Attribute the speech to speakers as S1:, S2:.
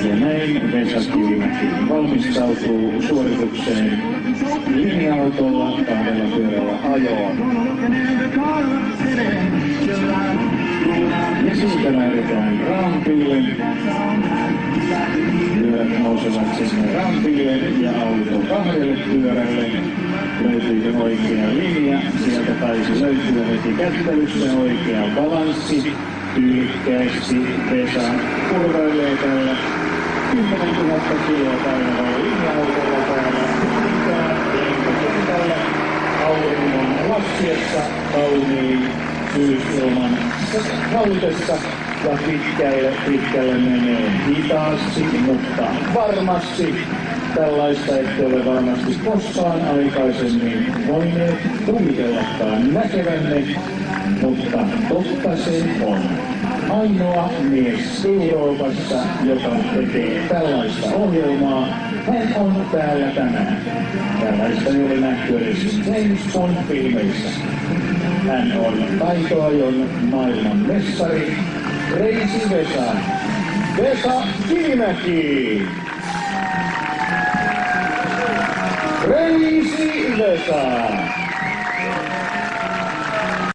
S1: Ja näin Vesa Kivimäki valmistautuu suoritukseen linja-autolla kahdella pyörällä ajoon. Ja siitä lähdetään rampille. Pyörät nousevat sinne rampille ja auto kahdelle pyörälle. Löytyykö oikea linja? Sieltä taisi löytyä heti kättelyssä oikea balanssi. Tyylikkäästi Vesa kurvailee tällä 10 000 kiloa painavalla linja-autolla täällä kentällä auringon laskiessa kauniin syysilman halutessa ja pitkälle menee hitaasti, mutta varmasti. Tällaista ette ole varmasti koskaan aikaisemmin voineet kuvitellakaan näkevänne, mutta totta se on. Ainoa mies Euroopassa, joka tekee tällaista ohjelmaa, hän on täällä tänään. Tällaista ei ole nähty edes James Bond-filmeissä. Hän on taitoajon maailman mestari, Crazy Vesa. Vesa Kivimäki! Crazy Vesa!